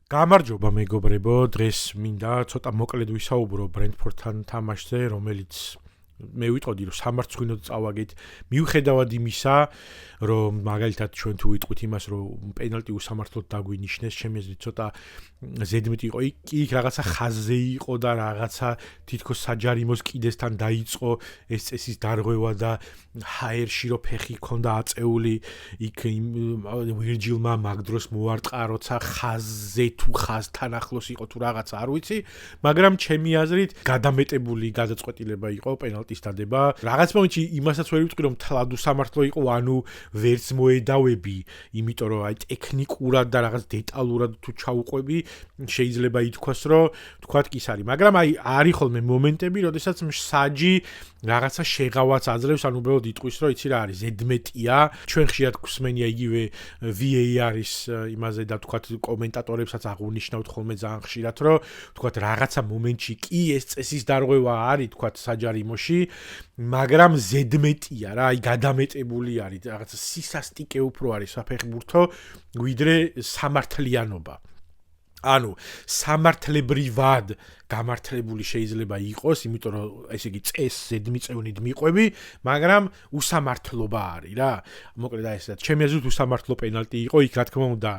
გამარჯობა მეგობრებო, დღეს მინდა ცოტა მოკლედ ვისაუბრო ბრენტფორდთან თამაშზე, რომელიც მე ვიტყოდი რომ სამარცხვინოდ წავაგეთ, მიუხედავად იმისა, რომ მაგალითად ჩვენ თუ ვიტყვით იმას, რომ პენალტი უსამართლოდ დაგვინიშნეს, ჩემი აზრით ცოტა ზედმეტი იყო. იქ რაღაცა ხაზზე იყო და რაღაცა თითქოს საჯარიმოს კიდესთან დაიწყო ეს წესის დარღვევა და ჰაერში რო ფეხი ქონდა აწეული, იქ ვირჯილმა მაგ დროს მოარტყა, როცა ხაზზე თუ ხაზთან ახლოს იყო თუ რაღაცა არ ვიცი, მაგრამ ჩემი აზრით გადამეტებული გადაწყვეტილება იყო პენალტის დადება. რაღაც მომენტში იმასაც ვერ ვიტყვი, რომ თლად უსამართლო იყო, ანუ ვერც მოედავები, იმიტომ რომ აი ტექნიკურად და რაღაც დეტალურად თუ ჩაუყვები, შეიძლება ითქვას, რომ თქვათ კი ის არის, მაგრამ აი არის ხოლმე მომენტები, როდესაც მსაჯი რაღაცა შეღავაც აძლევს, ანუ უბრალოდ იტყვის, რომ იცი რა არის, ზედმეტია. ჩვენ ხშირად გვსმენია იგივე VAR-ის იმაზე და თქვათ კომენტატორებსაც აღვნიშნავთ ხოლმე ძალიან ხშირად, რომ თქვათ რაღაცა მომენტში კი ეს წესის დარღვევა არის, თქვათ საჯარიმოში, მაგრამ ზედმეტია რა, აი გადამეტებული არის, რაღაცა სისასტიკე უფრო არის საფეხბურთო, ვიდრე სამართლიანობა. ანუ სამართლებრივად გამართლებული შეიძლება იყოს, იმიტომ რომ ესე იგი წესს ზედმიწევნით მიყვები, მაგრამ უსამართლობა არის რა. მოკლედ აი ესეა. ჩემი აზრით უსამართლო პენალტი იყო, იქ რა თქმა უნდა,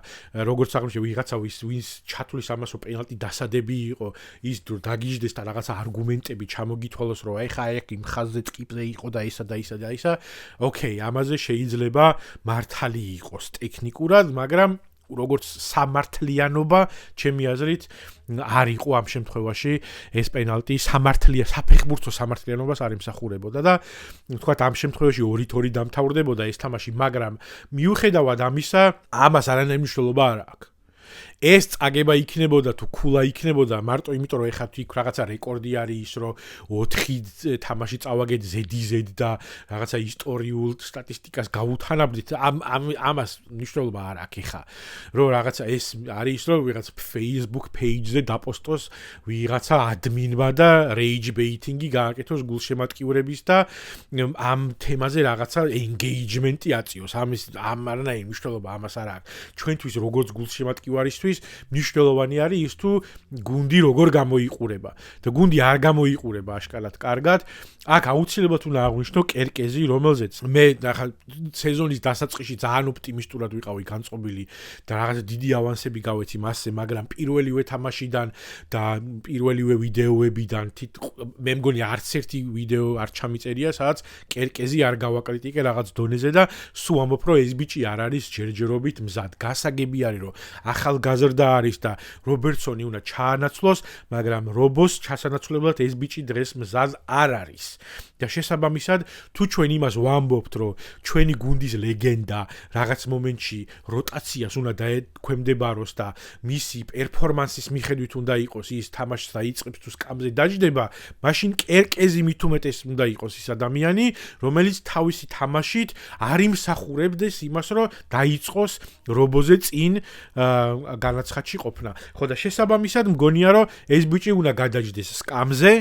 როგორც აღნიშნე ვიღაცა ვინც ჩათulis ამას რომ პენალტი დასადები იყო, ის დაგიждდეს და რაღაცა არგუმენტები ჩამოგითვალოს, რომ აი ხა ეგ იმ ხაზზე ტკიპზე იყო და ისა და ისა და ისა. ოკეი, ამაზე შეიძლება მართალი იყოს ტექნიკურად, მაგრამ როგორც სამართლიანობა, ჩემი აზრით, არ იყო ამ შემთხვევაში ეს პენალტი საფეხბურთო სამართლიანობას არ ემსახურებოდა და თქვათ ამ შემთხვევაში 2-2 დამთავრდებოდა ეს თამაში, მაგრამ მიუხედავად ამისა, ამას არანაირი მნიშვნელობა არ აქვს. ეს წაგება იქნებოდა თუ ქულა იქნებოდა მარტო იმიტომ რომ ეხლა იქ რაღაცა რეკორდი არის ის რომ 4 თამაში წავაგეთ ZZ და რაღაცა ისტორიულ სტატისტიკას გავუთანაბრდით ამას მნიშვნელობა არ აქვს ეხლა რომ რაღაცა ეს არის რომ ვიღაც Facebook page-ზე დაპოსტოს ვიღაცა ადმინმა და rage baiting-ი გააკეთოს გულშემატკივრების და ამ თემაზე რაღაცა engagement-ი აწიოს ამ არანაირი მნიშვნელობა ამას არ აქვს ჩვენთვის როგორც გულშემატკივარისთვის მნიშვნელოვანი არის ის თუ გუნდი როგორ გამოიყურება და გუნდი არ გამოიყურება აშკარად კარგად აქ აუცილებლად უნდა აღვნიშნო კერკეზი რომელზეც მე ახლა სეზონის დასაწყისში ძალიან ოპტიმისტურად ვიყავი განწყობილი და რაღაცა დიდი ავანსები გავეცი მასზე მაგრამ პირველივე თამაშიდან და პირველივე ვიდეოებიდან მე მგონი არც ერთი ვიდეო არ ჩამიწერია სადაც კერკეზი არ გავაკრიტიკე რაღაც დონეზე და სულ ამბობ რომ ეს ბიჭი არ არის ჯერჯერობით მზად გასაგები არის რომ ახალგაზრდა არის და რობერტსონი უნდა ჩაანაცვლოს, მაგრამ რობოს ჩასანაცვლებლად ეს ბიჭი დღეს მზად არ არის. და შესაბამისად, თუ ჩვენ იმას ვამბობთ, რომ ჩვენი გუნდის ლეგენდა რაღაც მომენტში როტაციას უნდა დაექვემდებაროს და მისი პერფორმანსის მიხედვით უნდა იყოს ის თამაშს დაიწყებს თუ სკამზე დაждდება, მაშინ კერკეზი მით უმეტეს უნდა იყოს ის ადამიანი, რომელიც თავისი თამაშით არ იმსახურებდეს იმას, რომ დაიწყოს რობოზე წინ განაცხადში ყოფნა. ხო და შესაბამისად მგონია რომ ეს ბიჭი უნდა გადაждდეს სკამზე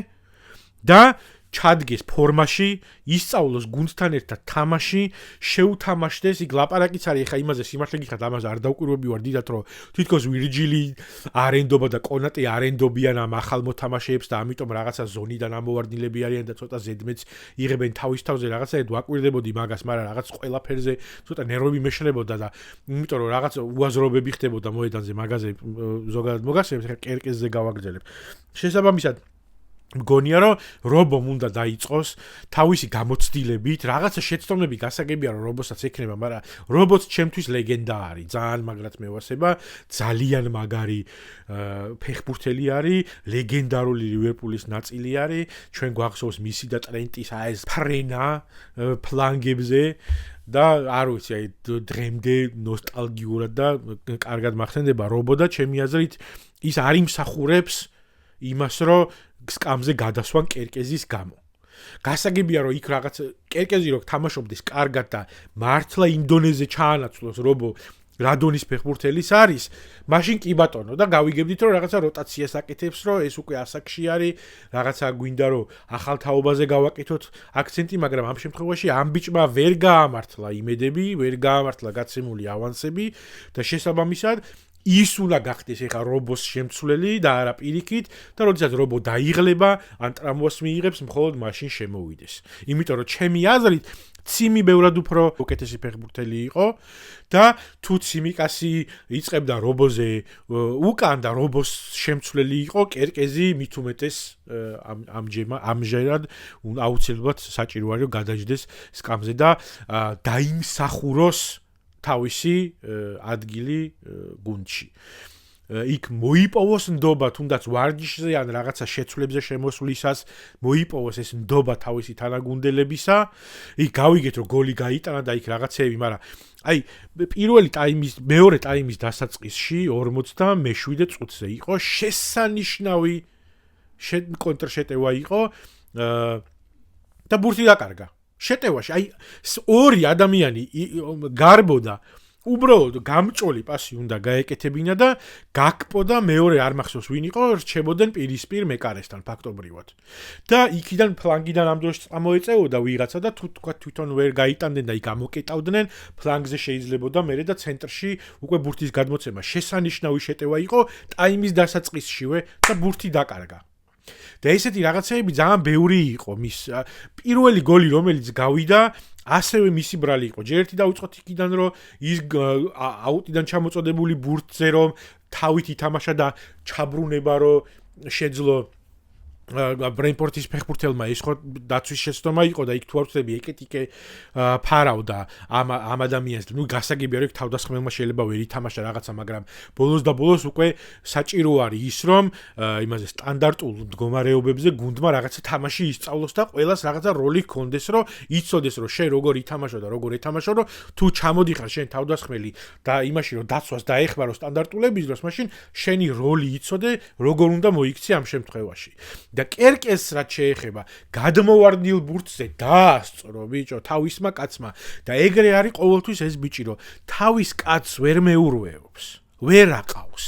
და ჩადგეს ფორმაში, ისწავლოს გუნდთან ერთად თამაში, შეუთამაშდეს, იქ ლაპარაკიც არის ხა იმაზე სიმართლე გითხრათ, ამას არ დავკვირვები ვარ დიდად, რომ თითქოს ვირჯილი არენდობა და კონატე არენდობიან ამ ახალ მოთამაშეებს და ამიტომ რაღაცა ზონიდან ამოვარდნილები არიან და ცოტა ზედმეტს იღებენ თავის თავზე, რაღაცაად ვაკვირდებოდი მაგას, მაგრამ რაღაც ყველაფერზე ცოტა ნერვები მეშლებოდა და იმიტომ რომ რაღაც უაზრობები ხდებოდა მოედანზე მაგაზე ზოგადად მოგასწრებს, ხა კერკეზზე გავაგრძელებ. შესაბამისად მგონია რომ რობომ უნდა დაიწყოს თავისი გამოცდილებით, რაღაცა შეცდომები გასაგებია რომ რობოსაც ექნება, მაგრამ რობოც ჩემთვის ლეგენდა არის, ძალიან მაგრად მევასება, ძალიან მაგარი ფეხბურთელი არის, ლეგენდარული ლივერპულის ნაწილი არის, ჩვენ გვახსოვს მისი და ტრენტის ეს ფრენა ფლანგებზე და არ ვიცი, აი დღემდე ნოსტალგიურად და კარგად მახსენდება რობო და ჩემი აზრით ის არ იმსახურებს იმას რომ სკამზე გადასვან კერკეზის გამო. გასაგებია რომ იქ რაღაც კერკეზი რო თამაშობდეს კარგად და მართლა იმ დონეზე ჩაანაცვლოს რობო რადონის ფეხბურთელის არის, მაშინ კი ბატონო და გავიგებდით რომ რაღაცა როტაციას აკეთებს, რომ ეს უკვე ასაკში არის, რაღაცა გვინდა რომ ახალ თაობაზე გავაკეთოთ აქცენტი, მაგრამ ამ შემთხვევაში ამ ბიჭმა ვერ გაამართლა იმედები, ვერ გაამართლა გაცემული ავანსები და შესაბამისად ის უნდა გახდეს ეხა რობოს შემცვლელი და არა პირიქით და როდესაც რობო დაიღლება ან ტრამვას მიიღებს მხოლოდ მაშინ შემოვიდეს. იმიტომ რომ ჩემი აზრით ციმი ბევრად უფრო უკეთესი ფეხბურთელი იყო და თუ ციმიკასი იწყებდა რობოზე უკან და რობოს შემცვლელი იყო კერკეზი მით უმეტეს ამჯერად აუცილებლად საჭირო არის რომ გადაჯდეს სკამზე და დაიმსახუროს თავისი ადგილი გუნდში. იქ მოიპოვოს ნდობა თუნდაც ვარჯიშზე ან რაღაცა შეცვლებზე შემოსვლისას მოიპოვოს ეს ნდობა თავისი თანაგუნდელებისა. იქ გავიგეთ რომ გოლი გაიტანა და იქ რაღაცეები, მაგრამ აი პირველი ტაიმის მეორე ტაიმის დასაწყისში 47 წუთზე იყო შესანიშნავი კონტრშეტევა იყო და ბურთი დაკარგა. შეტევაში აი ორი ადამიანი გარბოდა უბრალოდ გამჭოლი პასი უნდა გაეკეთებინა და გაკპო და მეორე არ მახსოვს ვინ იყო რჩებოდნენ პირისპირ მეკარესთან ფაქტობრივად და იქიდან ფლანგიდან ამ დროს წამოეწეოდა ვიღაცა და თუ თქვა თვითონ ვერ გაიტანდნენ და იქ ამოკეტავდნენ ფლანგზე შეიძლებოდა მერე და ცენტრში უკვე ბურთის გადმოცემა შესანიშნავი შეტევა იყო ტაიმის დასაწყისშივე და ბურთი დაკარგა და ესეთი რაღაცეები ძალიან ბევრი იყო მის პირველი გოლი რომელიც გავიდა ასევე მისი ბრალი იყო. ჯერ ერთი დავიწყოთ იქიდან რომ ის აუტიდან ჩამოწოდებული ბურთზე რომ თავით ითამაშა და ჩაბრუნება რომ შეძლო ბრენპორტის ფეხბურთელმა ის ხო დაცვის შეცდომა იყო და იქ თუ არ ვწდები ეკეტიკე ფარავდა ამ ადამიანს. ნუ გასაგები არის თავდასხმელმა შეიძლება ვერ ითამაშა რაღაცა, მაგრამ ბოლოს და ბოლოს უკვე საჭირო არის ის რომ იმაზე სტანდარტულ მდგომარეობებზე გუნდმა რაღაცა თამაში ისწავლოს და ყველას რაღაცა როლი ჰქონდეს, რომ იცოდეს რომ შენ როგორ ითამაშო და როგორ ეთამაშო, რომ თუ ჩამოდიხარ შენ თავდასხმელი და იმაში რომ დაცვას დაეხმარო სტანდარტულების დროს, მაშინ შენი როლი იცოდე, როგორ უნდა მოიქცე ამ შემთხვევაში. და კერკეს რაც შეეხება გადმოვარდნილ ბურთზე დაასწრო ბიჭო თავისმა კაცმა და ეგრე არის ყოველთვის ეს ბიჭი რომ თავის კაცს ვერ მეურვეობს ვერ აყავს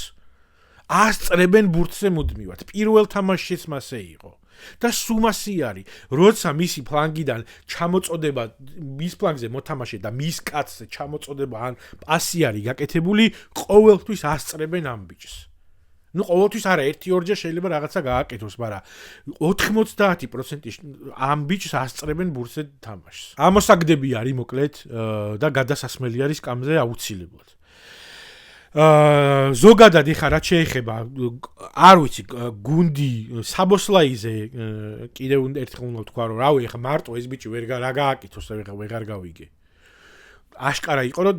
ასწრებენ ბურთზე მუდმივად პირველ თამაშშიც მასე იყო და სუმასი არის როცა მისი ფლანგიდან ჩამოწოდება მის ფლანგზე მოთამაშე და მის კაცზე ჩამოწოდება ან პასი არის გაკეთებული ყოველთვის ასწრებენ ამ ბიჭს ნუ ყოველთვის არა 1-2 შეიძლება რაღაცა გააკეთოს, მაგრამ 90% ამ ბიჭს ასწრებენ ბურთზე თამაშს. ამოსაგდები არის მოკლედ და გადასასმელი არის სკამზე აუცილებლად. ზოგადად ეხა რაც შეეხება არ ვიცი გუნდი საბოსლაიზე კიდევ ერთხელ უნდა ვთქვა რომ რავი ეხა მარტო ეს ბიჭი ვერ გააკეთოს და ვეღარ გავიგე. აშკარა იყო რომ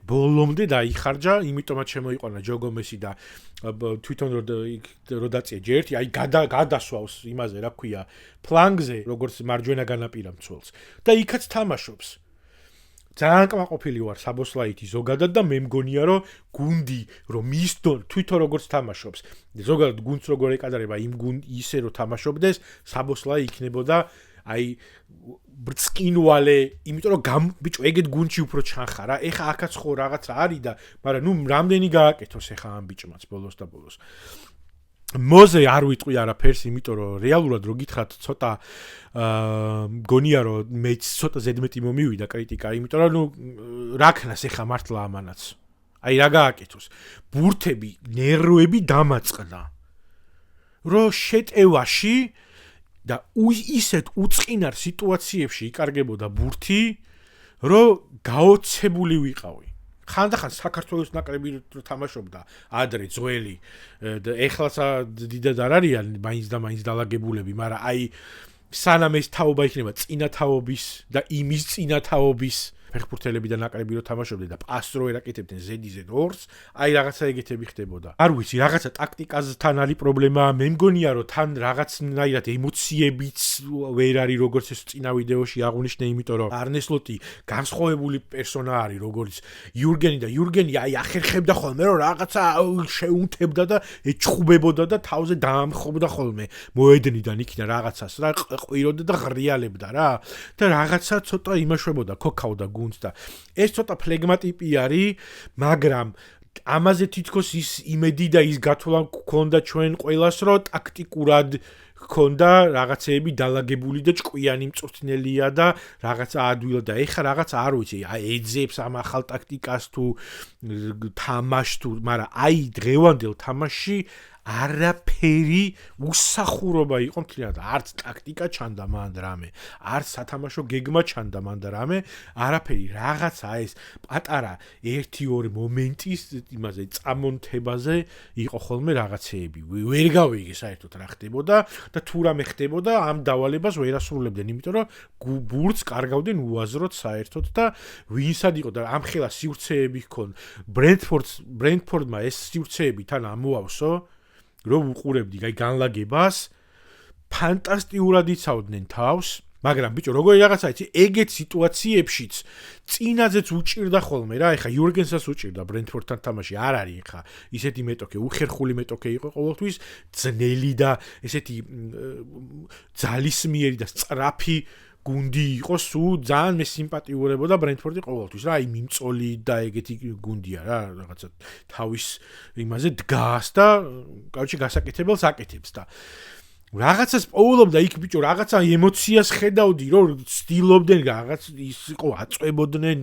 ბოლომდე დაიხარჯა, იმიტომაც შემოიყვანა ჯო გომესი და თვითონ რო დაწია ჯერ ერთი აი გადასვავს იმაზე რა ქვია ფლანგზე როგორც მარჯვენა განაპირა მცველს და იქაც თამაშობს. ძალიან კმაყოფილი ვარ საბოსლაითი ზოგადად და მე მგონია რომ გუნდი რომ მისდონ თვითონ როგორც თამაშობს ზოგადად გუნდს როგორ ეკადრება იმ ისე რომ თამაშობდეს საბოსლაი იქნებოდა აი ბრწყინვალე, იმიტომ რომ ბიჭო ეგეთ გუნდში უფრო ჩანხარა. ეხა აქაც ხო რაღაცა არის და მაგრამ ნუ რამდენი გააკეთოს ეხა ამ ბიჭმაც ბოლოს და ბოლოს. მოზე არ ვიტყვი არაფერს, იმიტომ რომ რეალურად რო გითხრათ ცოტა მგონია რომ მეც ცოტა ზედმეტი მომივიდა კრიტიკა, იმიტომ რომ ნუ რა ქნას ეხა მართლა ამანაც. აი რა გააკეთოს. ბურთები, ნერვები დამაწყდა. რო შეტევაში და ისეთ უწყინარ სიტუაციებში იკარგებოდა ბურთი, რომ გაოცებული ვიყავი. ხანდახან საქართველოს ნაკრები თამაშობდა ადრე ძველი და ეხლაც დიდად არ არიან მაინც და მაინც დალაგებულები, მაგრამ აი სანამ ეს თაობა იქნება წინათაობის და იმის წინათაობის ფეხბურთელები და ნაკრები რო თამაშობდნენ და პასს რო ერაკეთებდნენ ზედიზედ ორს, აი რაღაცა ეგეთები ხდებოდა. არ ვიცი, რაღაცა ტაქტიკასთან არის პრობლემა, მე მგონია რომ თან რაღაცნაირად ემოციებიც ვერ არის როგორც ეს წინა ვიდეოში აღვნიშნე, იმიტომ რომ არნე სლოტი განსხვავებული პერსონა არის როგორც იურგენი და იურგენი აი ახერხებდა ხოლმე რომ რაღაცა შეუნთებდა და ეჩხუბებოდა და თავზე დაამხობდა ხოლმე მოედნიდან იქიდან რაღაცას რა ყვიროდა და ღრიალებდა რა და რაღაცა ცოტა იმაშვებოდა ქოქავდა გუნდს და ეს ცოტა ფლეგმატიპი არის, მაგრამ ამაზე თითქოს ის იმედი და ის გათვლა გქონდა ჩვენ ყველას, რომ ტაქტიკურად გქონდა რაღაცეები დალაგებული და ჭკვიანი მწვრთნელია და რაღაცა ადვილად და ეხა რაღაც არ ვიცი, ეძებს ამ ახალ ტაქტიკას თუ თამაშს თუ, მაგრამ აი დღევანდელ თამაშში არაფერი უსახურობა იყო მთლიანად, არც ტაქტიკა ჩანდა მანდ რამე, არც სათამაშო გეგმა ჩანდა მანდ რამე, არაფერი, რაღაცა ეს პატარა 1-2 მომენტის იმაზე წამონთებაზე იყო ხოლმე რაღაცეები. ვერ გავიგე საერთოდ რა ხდებოდა და თუ რამე ხდებოდა ამ დავალებას ვერ ასრულებდნენ, იმიტომ რომ ბურთს კარგავდნენ უაზროდ საერთოდ და ვინსად იყო და ამ ხელა სივრცეები ჰქონდა. ბრენტფორდმა ეს სივრცეები თან ამოავსო რომ უყურებდი აი განლაგებას ფანტასტიკურად იცავდნენ თავს, მაგრამ ბიჭო როგორი რაღაცა იცი, ეგეთ სიტუაციებშიც წინაზეც უჭირდა ხოლმე რა, ეხა იურგენსას უჭირდა ბრენტფორდთან თამაში, არ არის ეხა ისეთი მეტოქე, უხერხული მეტოქე იყო ყოველთვის, ძნელი და ესეთი ძალისმიერი და სწრაფი გუნდი იყო, სულ ძალიან მე სიმპათიურებოდა ბრენტფორდი ყოველთვის რა, აი მიმწოლი და ეგეთი გუნდია რა, რაღაცა თავის იმაზე დგას და კაუჩი გასაკეთებელს აკეთებს და რაღაცას პოულობდა იქ ბიჭო, რაღაცა ემოციას ხედავდი, რომ ცდილობდნენ რაღაც ის იყო აწვებოდნენ,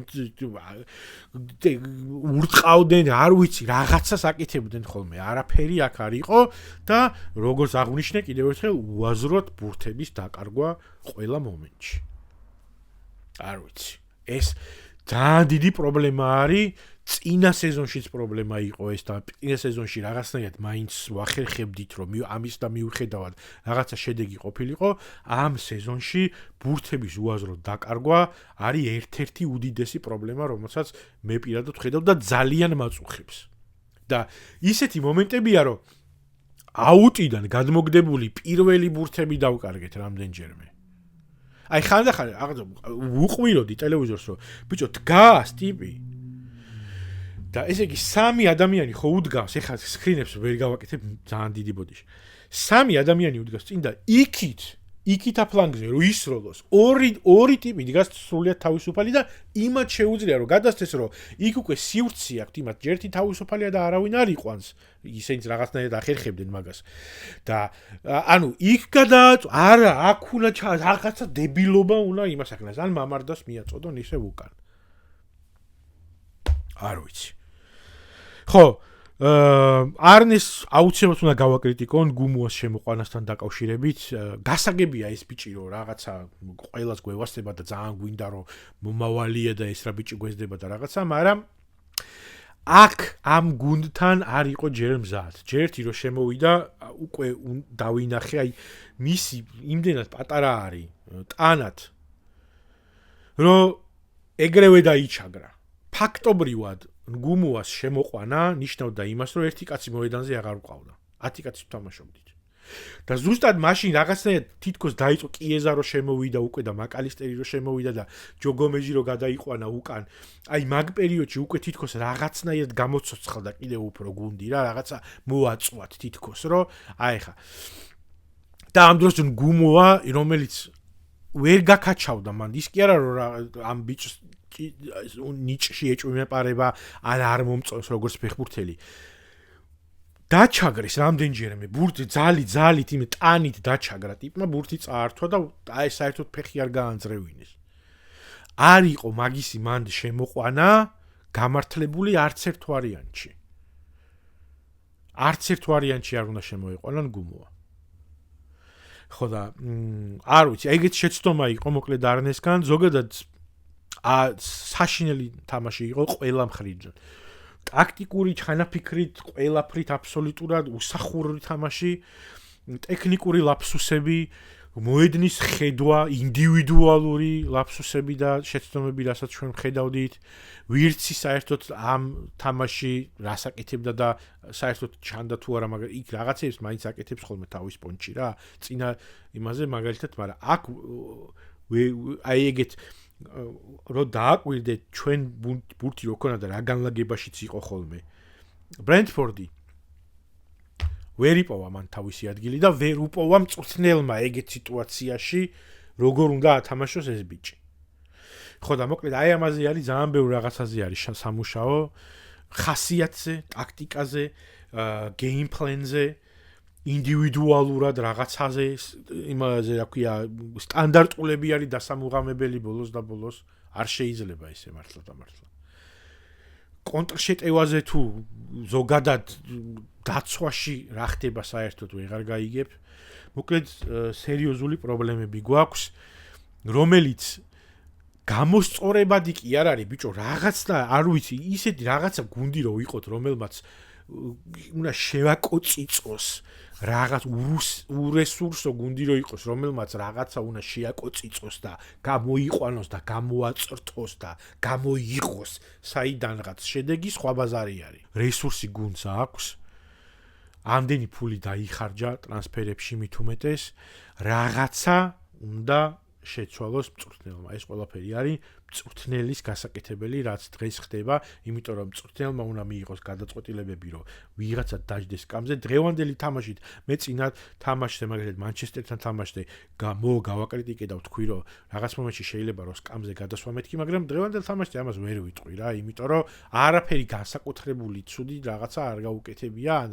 ურწყავდნენ, არ ვიცი, რაღაცას აკეთებდნენ ხოლმე, არაფერი აქ არ იყო და როგორც აღვნიშნე კიდევ ერთხელ უაზროდ ბურთების დაკარგვა ყველა მომენტში. არ ვიცი. ეს ძალიან დიდი პრობლემა არის. წინა სეზონშიც პრობლემა იყო ეს და წინა სეზონში რაღაცნაირად მაინც ვახერხებდით რომ ამის და მიუხედავად რაღაცა შედეგი ყოფილიყო, ამ სეზონში ბურთების უაზროდ დაკარგვა არის ერთ-ერთი უდიდესი პრობლემა, რომელსაც მე პირადად ვხედავ და ძალიან მაწუხებს. და ისეთი მომენტებია, რომ აუტიდან გადმოგდებული პირველი ბურთები დავკარგეთ რამდენჯერმე. აი ხანდახან უყვიროდი ტელევიზორს, რომ ბიჭო დგას ტიპი და ესე იგი 3 ადამიანი ხო უდგავს, ეხლა სკრინებს ვერ გავაკეთებ ძალიან დიდი ბოდიში. 3 ადამიანი უდგავს წინ და იქით აფლანგზე რომ ისროლოს. ორი ტიპი დგას სრულიად თავისუფალი და იმათ შეუძლია რომ გადასცეს რომ იქ უკვე სივრცე აქვს, იმათ ერთი თავისუფალია და არავინ არ იყვანს. ისინიც რაღაცნაირად ახერხებდნენ მაგას. და ანუ იქ არა, აქ უნდა რაღაცა დებილობა უნდა იმას აკეთოს. ან მამარდას მიაწოდონ ისე უკან. არ ვიცი. ხო, არნეს აუცილებლად უნდა გავაკრიტიკონ გუმუას შემოყვანასთან დაკავშირებით. გასაგებია ეს ბიჭი რომ რაღაცა ყველას გვევასდება და ძალიან გვინდა რომ მომავალია და ეს რა ბიჭი გვესდება და რაღაცა, მაგრამ აქ ამ გუნდთან არ იყო ჯერ მზად. ჯერ ერთი რომ შემოვიდა, უკვე დავინახე, აი მისი იმდენად პატარა არის ტანად, რომ ეგრევე დაიჩაგრა. ფაქტობრივად გუმუას შემოყვანა ნიშნავდა იმას, რომ ერთი კაცი მოედანზე აღარ ვყავდა. 10 კაცი თამაშობდით. და ზუსტად მაშინ რაღაცნაირად თითქოს დაიწყო კიეზა რომ შემოვიდა უკვე და მაკალისტერი რომ შემოვიდა და ჯო გომეჟი რომ გადაიყვანა უკან. აი მაგ პერიოდში უკვე თითქოს რაღაცნაირად გამოცოცხლდა კიდევ უფრო გუნდი რა, რაღაცა მოაწვათ თითქოს, რომ აი ხა. და ამ დროს გუმოა, რომელიც ვერ გაკაჩავდა მან, ის კი არა რომ ამ ბიჭს ნიჭში ეჭვმეპარება არ მომწონს როგორც ფეხბურთელი. დაჩაგრეს რამდენჯერმე ბურთი ძალით იმ ტანით დაჩაგრა ტიპმა ბურთი წაართვა და აი საერთოდ ფეხი არ გაანძრევინეს. არ იყო მაგისი მანდ შემოყვანა გამართლებული არც ერთ ვარიანტში. არც ერთ ვარიანტში არ უნდა შემოიყვანან გუმოა. ხო და არ ვიცი, ეგეთ შეცდომა იყო მოკლედ არნესგან, ზოგადად საშინელი თამაში იყო ყველა მხრიდან. ტაქტიკური ჩანაფიქრით, ყველაფრით აბსოლუტურად უსახური თამაში, ტექნიკური ლაფსუსები, მოედნის ხედვა, ინდივიდუალური ლაფსუსები და შეცდომები, რასაც ჩვენ ხედავდით, ვირცი საერთოდ ამ თამაში რას აკეთებდა და საერთოდ ჩანდა თუ არა, მაგრამ იქ რაღაცებს მაინც აკეთებს ხოლმე თავის პონჩი რა, წინა იმაზე მაგალითად, მაგრამ აქ აი ეგეთ რომ დააკვირდეთ ჩვენ ბურთი რო ქონა და რა განლაგებაშიც იყო ხოლმე. ბრენტფორდი ვერ იპოვა მან თავისი ადგილი და ვერ უპოვა მწვრთნელმა ეგეთ სიტუაციაში როგორ უნდა ათამაშოს ეს ბიჭი. ხო და მოკლედ აი ამაზე არის ძალიან ბევრი რაღაცაზე არის სამუშაო. ხასიათზე, ტაქტიკაზე, game plan-ზე, ინდივიდუალურად რაღაცაზე, იმაზე, რა ქვია, სტანდარტულები არის დასამუღამებელი ბოლოს და ბოლოს არ შეიძლება ესე მართლა და მართლა. კონტრშეტევაზე თუ ზოგადად დაცვაში რა ხდება საერთოდ ვეღარ გაიგებ. მოკლედ სერიოზული პრობლემები გვაქვს, რომელიც გამოსწორებადი კი არ არის, ბიჭო, რაღაც და არ ვიცი, ისეთი რაღაცა გუნდი რო იყოთ, რომელმაც უნდა შევაკოწიწოს, რაღაც ურესურსო გუნდი რო იყოს, რომელმაც რაღაცა უნდა შეაკოწიწოს და გამოიყვანოს და გამოაწრთოს და გამოიღოს საიდანღაც შედეგი, სხვა ბაზარი არის. რესურსი გუნდს აქვს, ამდენი ფული დაიხარჯა ტრანსფერებში მით უმეტეს, რაღაცა უნდა შეცვალოს მწვრთნელმა. ეს ყველაფერი არის მწვრთნელის გასაკეთებელი, რაც დღეს ხდება, იმიტომ რომ მწვრთნელმა უნდა მიიღოს გადაწყვეტილებები, რომ ვიღაცა დაждდეს სკამზე. დღევანდელი თამაშით მე წინათ თამაშზე, მაგალითად მანჩესტერთან თამაშზე გავაკრიტიკე და ვთქვი, რომ რაღაც მომენტში შეიძლება რომ სკამზე გადასვა მეთქი, მაგრამ დღევანდელ თამაშზე ამას ვერ ვიტყვი რა, იმიტომ რომ არაფერი განსაკუთრებული ცუდი რაღაცა არ გაუკეთებია, ან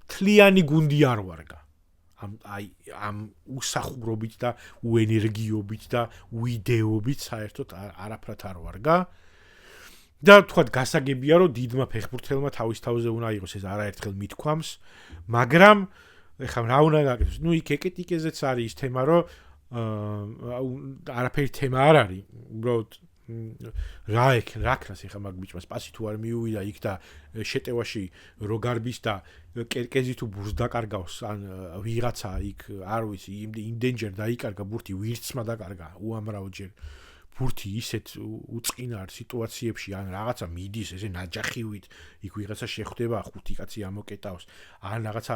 თლიანი გუნდი არ ვარგა. ამ უსახურობით და უენერგიობით და უიდეობით საერთოდ არაფრად არ ვარგა და თქვათ გასაგებია რომ დიდმა ფეხბურთელმა თავის თავზე უნდა იყოს ეს არაერთხელ მithქვამს, მაგრამ ეხლა რა უნდა გაკეთოს? ნუ იქ ეკეტიკეზეც არის ის თემა, რომ არაფერი თემა არ არის, უბრალოდ რა ქნას ეხლა მაგ ბიჭმა სპასი თუ არ მიუვიდა იქ და შეტევაში რო გარბის და კერკეზი თუ ბურს დაკარგავს, ან ვიღაცა იქ არ ვიცი, იმდენჯერ დაიკარგა ბურთი, ვირცმა დაკარგა უამრავჯერ ბურთი ისეთ უწყინარ სიტუაციებში, ან რაღაცა მიდის ესე ნაჯახივით, იქ ვიღაცა შეხვდება, ხუთი კაცი ამოკეტავს, ან რაღაცა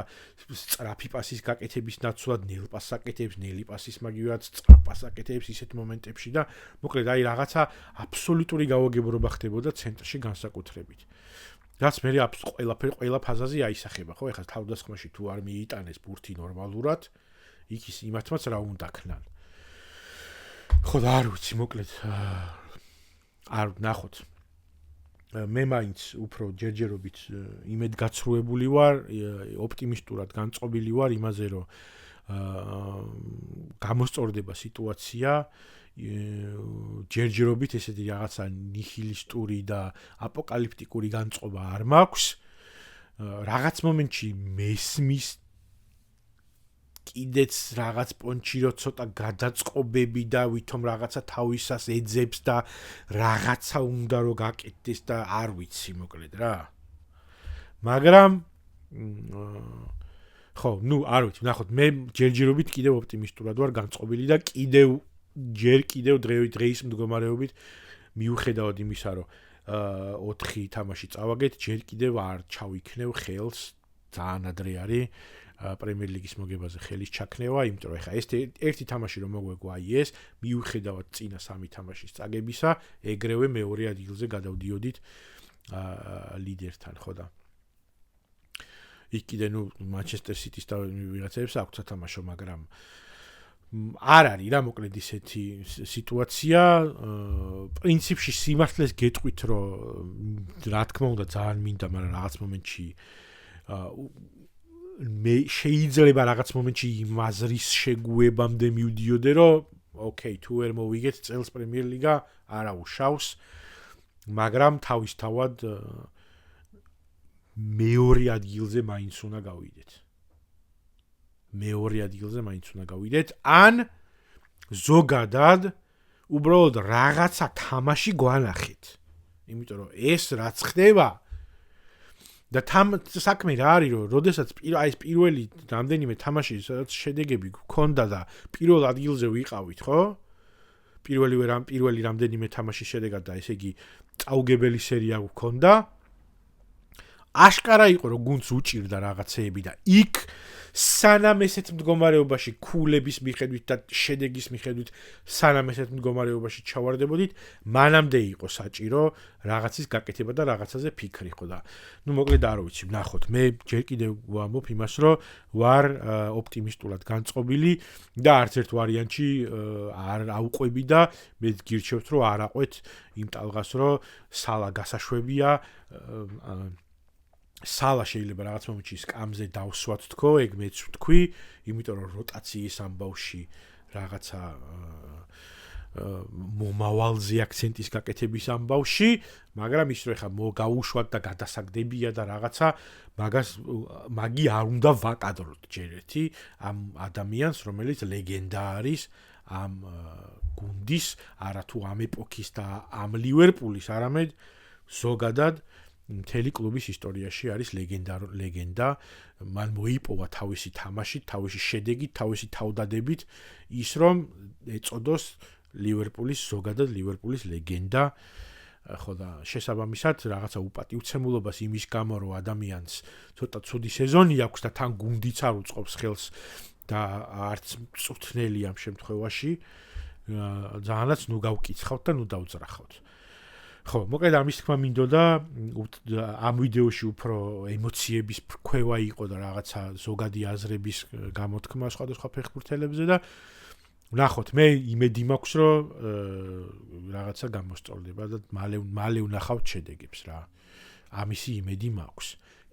სწრაფი პასის გაკეთების ნაცვლად ნელ პასს აკეთებს, ნელი პასის მაგივაც სწრაფ პასს აკეთებს ისეთ მომენტებში და მოკლედ აი რაღაცა აბსოლუტური გავაგებრობა ხდებოდა ცენტრში განსაკუთრებით. რაც მე ყველა ფაზაზე აისახება, ხო? ეხლა თავდასხმაში თუ არ მიიტანეს ბურთი ნორმალურად, იქ ის იმათმაც რა უნდა ქნან. ხო და არ ვიცი, მოკლედ არ ნახოთ. მე მაინც უფრო ჯერჯერობით იმედგაცრუებული ვარ, ოპტიმისტურად განწყობილი ვარ იმაზე, რომ გამოსწორდება სიტუაცია, ჯერჯერობით ესეთი რაღაცა ნიჰილისტური და აპოკალიფტიკური განწყობა არ მაქვს. რაღაც მომენტში მესმის კიდეც რაღაც პონჩი რო ცოტა გადაწყობები და ვითომ რაღაცა თავისას ეძებს და რაღაცა უნდა რომ გაკეთდეს და არ ვიცი მოკლედ რა. მაგრამ ხო, ნუ არ ვიცი, ნახოთ, მე ჯერჯერობით კიდევ ოპტიმისტურად ვარ განწყობილი და კიდევ დღეის მდგომარეობით მიუხედავად იმისა, რომ 4 თამაში წავაგეთ, ჯერ კიდევ არ ჩავიქნევ ხელს, ძალიან ადრე არის პრემიერ ლიგის მოგებაზე ხელის ჩაქნევა, იმიტომ რომ ეხა ეს ერთი თამაში რომ მოგვეგვა ეს, მიუხედავად წინა 3 თამაშის წაგებისა, ეგრევე მეორე ადგილზე გადავდიოდით ლიდერთან, ხო და იქ კიდე ნუ მანჩესტერ სიტის და ვიღაცებს აქვს სათამაშო, მაგრამ არ არის რა მოკლედ ისეთი სიტუაცია. პრინციპში სიმართლეს გეტყვით, რომ რა თქმა უნდა ძალიან მინდა, მაგრამ რაღაც მომენტში მე შეიძლება რაღაც მომენტში იმ აზრის შეგუებამდე მივდიოდე, რომ ოკეი, თუ ვერ მოვიგეთ წელს პრემიერ ლიგა, არა უშავს, მაგრამ თავისთავად მეორე ადგილზე მაინც უნდა გავიდეთ. ან ზოგადად უბრალოდ რაღაცა თამაში გვანახეთ. იმიტომ რომ ეს რაც ხდება და საქმე რა არის, რომ როდესაც ეს პირველი რამდენიმე თამაში სადაც შედეგები გქონდა და პირველ ადგილზე ვიყავით, ხო? პირველი რამდენიმე თამაშის შედეგად და ესე იგი წაუგებელი სერია გქონდა. აშკარა იყო, რომ გუნდს უჭირდა რაღაცეები და იქ სანამ ესეთ მდგომარეობაში ქულების მიხედვით და შედეგის მიხედვით სანამ ესეთ მდგომარეობაში ჩავარდებოდით, მანამდე იყო საჭირო რაღაცის გაკეთება და რაღაცაზე ფიქრი ხო და ნუ მოკლედ არ ვიცი, ნახოთ, მე ჯერ კიდევ ვამბობ იმას, რომ ვარ ოპტიმისტურად განწყობილი და არც ერთ ვარიანტში არ აუყვები და მე გირჩევთ, რომ არ აყვეთ იმ ტალღას, რომ სალა გასაშვებია სალა შეიძლება რაღაც მომენტში სკამზე დავსვათ თქო, ეგ მეც ვთქვი, იმიტომ რომ როტაციის ამბავში რაღაცა მომავალზე აქცენტის გაკეთების ამბავში, მაგრამ ის რომ ეხა გავუშვათ და გადასაგდებია და რაღაცა, მაგი არ უნდა ვაკადროთ ჯერ ერთი ამ ადამიანს, რომელიც ლეგენდა არის ამ გუნდის, არათუ ამ ეპოქის და ამ ლივერპულის, არამედ ზოგადად მთელი კლუბის ისტორიაში არის ლეგენდა, მან მოიპოვა თავისი თამაშით, თავისი შედეგით, თავისი თავდადებით ის რომ ეწოდოს ზოგადად ლივერპულის ლეგენდა, ხო და შესაბამისად რაღაცა უპატივცემულობას იმის გამო რომ ადამიანს ცოტა ცუდი სეზონი აქვს და თან გუნდიც არ უწყობს ხელს და არც მწვრთნელი ამ შემთხვევაში ძალიანაც ნუ გავკიცხავთ და ნუ დავძრახავთ. ხო, მოკლედ ამის თქმა მინდოდა ამ ვიდეოში უფრო ემოციების ფრქვევა იყო და რაღაცა ზოგადი აზრების გამოთქმა სხვადასხვა ფეხბურთელებზე და ვნახოთ, მე იმედი მაქვს, რომ რაღაცა გამოსწორდება და მალე ვნახავთ შედეგებს რა. ამისი იმედი მაქვს.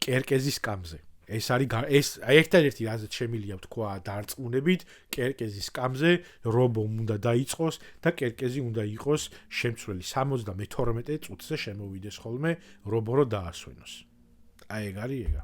კერკეზის სკამზე. ეს არის ერთადერთი რაზეც შემილია ვთქვა დარწმუნებით, კერკეზის სკამზე რობო უნდა დაიწყოს და კერკეზი უნდა იყოს შემცვლელი 72 წუთზე შემოვიდეს ხოლმე რობო რო დაასვენოს. აი ეგ არის ეგა.